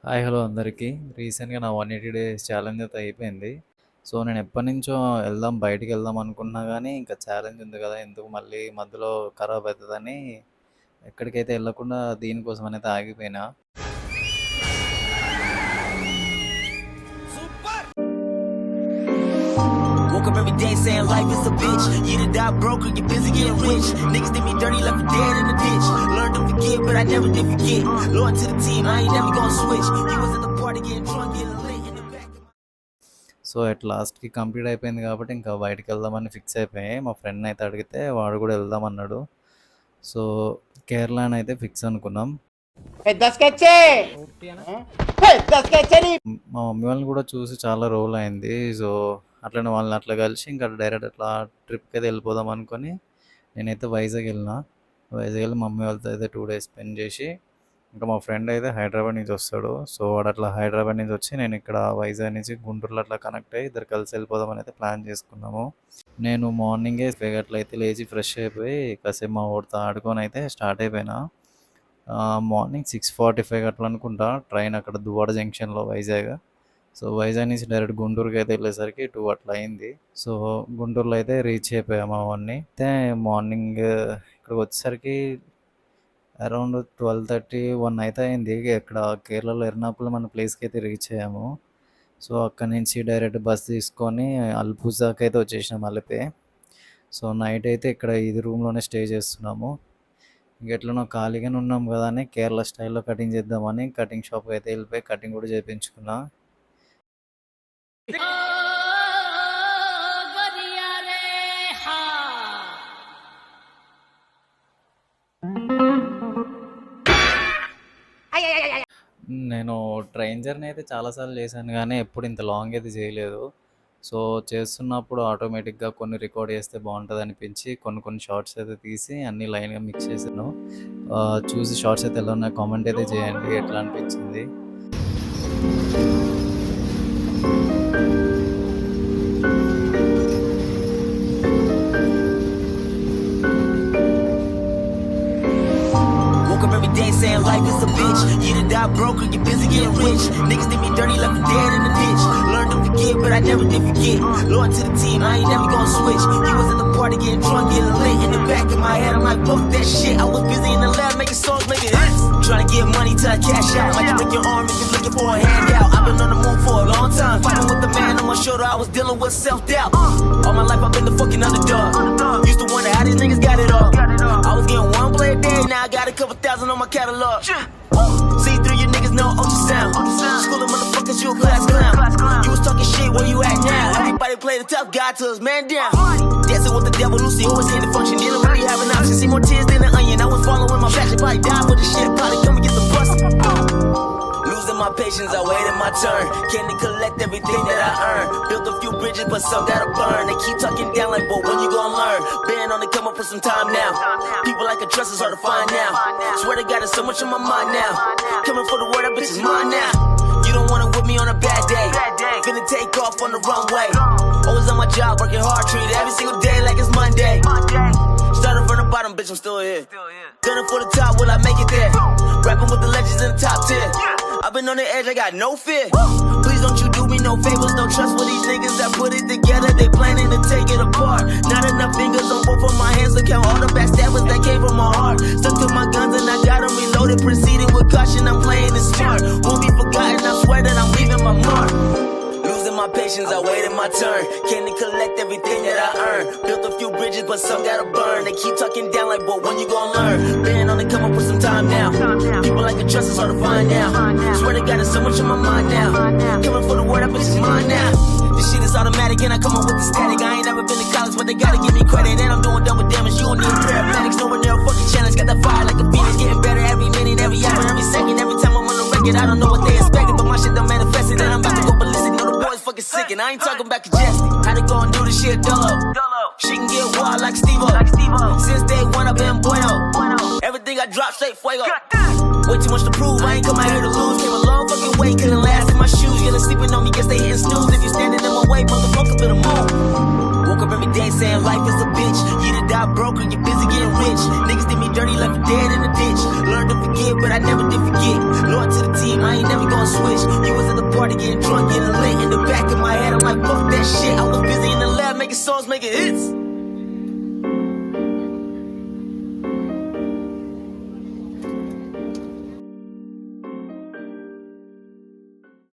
Hi hello అందరికీ. రీసెంట్‌గా నా 180 డేస్ ఛాలెంజ్ అయితే అయిపోయింది. సో, నేను ఎప్పటినుంచో బయటికెళ్దాం అనుకున్నా గానీ, ఇంకా ఛాలెంజ్ ఉంది గదా! ఎందుకు మళ్ళీ మధ్యలో ఖరాబ్ అయితదని ఎక్కడికైతే ఎళ్ళకుండా దీనికోసమనైతే ఆగిపోయినా. Woke up every day saying life is a bitch. You to die broke or get busy getting rich. Niggas did me dirty, left me dead in the ditch. Learned to forget, but I never did forget. Loyal to the team, I ain't never gonna switch. You was at the party getting drunk, getting lit in the back of my... so, at లాస్ట్‌కి complete అయిపోయింది కాబట్టి ఇంకా బయటికెళ్దామని fix అయిపోయి, మా ఫ్రెండ్‌నయితే అడిగితే వాడు గూడా ఎళ్దామన్నాడు. So, కేరళనైతే fix అనుకున్నాం. పెద్ద స్కెచ్చే పెద్ద స్కెచ్చని మా మమ్మీ వాళ్ళని కూడా చూసి చాలా రోజులయింది. సో, అట్లనే వాళ్ళని అట్లా కలిసి ఇంకా డైరెక్ట్ అట్లా ట్రిప్‌కైతే వెళ్ళిపోదాం అనుకోని నేనైతే వైజాగ్ ఎళ్ళినా. వైజాగ్ ఎళ్ళి మమ్మీ వాళ్ళతో అయితే 2 డేస్ స్పెండ్ చేసి, ఇంకా మా ఫ్రెండ్ అయితే హైదరాబాద్ నుంచి వస్తాడు. సో, వాడు అట్లా హైదరాబాద్ నుంచి వచ్చి నేను ఇక్కడ వైజాగ్ నుంచి గుంటూరులో అట్లా కనెక్ట్ అయ్యి ఇద్దరు కలిసి వెళ్ళిపోదామని అయితే ప్లాన్ చేసుకున్నాము. నేను మార్నింగే అట్లయితే లేచి ఫ్రెష్ అయిపోయి కాసేపు మా వాడితో ఆడుకొని అయితే స్టార్ట్ అయిపోయినా. మార్నింగ్ 6:45 అట్లా అనుకుంటా ట్రైన్ అక్కడ దువ్వాడ జంక్షన్‌లో వైజాగ్. సో, వైజాగ్ నుంచి డైరెక్ట్ గుంటూరుకైతే వెళ్ళేసరికి 2 అట్లా అయింది. సో, గుంటూరులో అయితే రీచ్ అయిపోయాము అవన్నీ. అయితే మార్నింగ్ ఇక్కడికి వచ్చేసరికి అరౌండ్ 12:30, 1 అయితే అయింది. ఇక్కడ కేరళలో ఎర్నాకుళం అనే ప్లేస్‌కి అయితే రీచ్ అయ్యాము. సో, అక్కడి నుంచి డైరెక్ట్ బస్ తీసుకొని అల్పుజాకైతే వచ్చేసినాం అలిపే. సో, నైట్ అయితే ఇక్కడ ఇది రూమ్‌లోనే స్టే చేస్తున్నాము. ఎట్లనో ఖాళీగానే ఉన్నాం కదా అని కేరళ స్టైల్‌లో కటింగ్ చేద్దామని కటింగ్ షాప్‌కి అయితే వెళ్ళిపోయి కటింగ్ కూడా చేపించుకున్నా. నేను ట్రైన్ జర్నీ అయితే చాలా సార్లు చేశాను గానీ, ఎప్పుడు ఇంత లాంగ్ అయితే చేయలేదు. సో, చేస్తున్నప్పుడు ఆటోమేటిక్‌గా కొన్ని రికార్డ్ చేస్తే బావుంటదనిపించి కొన్ని షార్ట్స్ అయితే తీసి అన్నీ లైన్‌గా మిక్స్ చేశాను. చూసి షార్ట్స్ అయితే ఎలా ఉన్నాయో కామెంట్ అయితే చేయండి ఎట్లా అనిపించింది. Woke up every day saying life is a bitch. You to die broke or get busy getting rich. Niggas did me dirty, left me dead in the ditch. Learned to forget, but I never did forget. Loyal to the team, I ain't never gonna switch. You was at the party getting drunk, getting lit. In the back of my head, I'm like, fuck that shit. I was busy in the lab making songs, making hits. Trying to get money till I cash out. Might break your arm if you're looking for a handout. I've been on the move for a long time. Fighting with the man on my shoulder, I was dealing with self-doubt. All my life I've been the fucking underdog. Used to wonder how these niggas got it all. I was getting one play a day, now I got a couple thousand on my catalog. See through you niggas know ultrasound. School of motherfuckers, you a class clown. You was talking shit, where you at now? Everybody play the tough guy till his man down. Dancing with the devil, Lucy always in the function. Didn't really have an option, see more tears than an onion. I was following my passion, probably die for the shit. Probably come and get the bus. Losing my patience, I waited my turn. Can't collect everything that I earned. Built a few bridges, but some gotta burn. They keep talking down like, but when you gon' learn? Been on the come up for some time now. People like a trust is hard to find now. Swear to God, there's so much on my mind now. Coming for the word, that bitch is mine now. You don't wanna with me on a bad day. Finna take off on the runway. Always on my job, working hard, treated every single day like it's Monday. Started from the bottom, bitch, I'm still here. Gunning for the top, will I make it there? Rapping with the legends in the top 10. I've been on the edge, I got no fear. Please don't you do me no favors, no trust for these niggas that put it together. They planning to take it apart. Not enough fingers on both of my hands to count all the backstabbers that came from my heart. Stuck to my guns and I got them reloaded. Proceeding with caution, I'm playing it smart. Won't be forgotten, I swear that I'm leaving my mark. Losing my patience, I waited my turn. Can't collect everything that I earned. Built a few bridges, but some gotta burn. They keep talking down like, but when you gon' learn? Been on the come up with some time now. People like a trust is hard to find now. Swear to God, there's so much on my mind now. Coming for the word, that bitch is mine now. This shit is automatic and I come up with the static. I ain't never been to college, but they gotta give me credit. And I'm doing double damage, you don't need paramedics. No one there, fucking challenge. Got that fire like a phoenix, getting better every minute, every hour, every second. Every time I'm on the record, I don't know what they expected, but my shit done manifested. And I'm about to go ballistic. Know the boys fucking sick, and I ain't talking about congested. Had to go and do this shit dolo. She can get wild like Steve-O. Since day one, I've been bueno. Everything I drop straight fuego. Way too much to prove, I ain't come out here to lose. Came a long fucking way, couldn't last in my shoes. Yelling, sleeping on me, guess they hitting snooze. If you standing in my way, motherfucker, better move. Woke up every day saying life is a bitch. You to die broke or get busy getting rich. Niggas did me dirty, left me dead in the ditch. Learned to forget, but I never did forget. Loyal to the team, I ain't never gonna switch. party, getting drunk, getting lit. In the back of my head, I'm like, fuck that shit. I was busy in the lab making songs, making hits.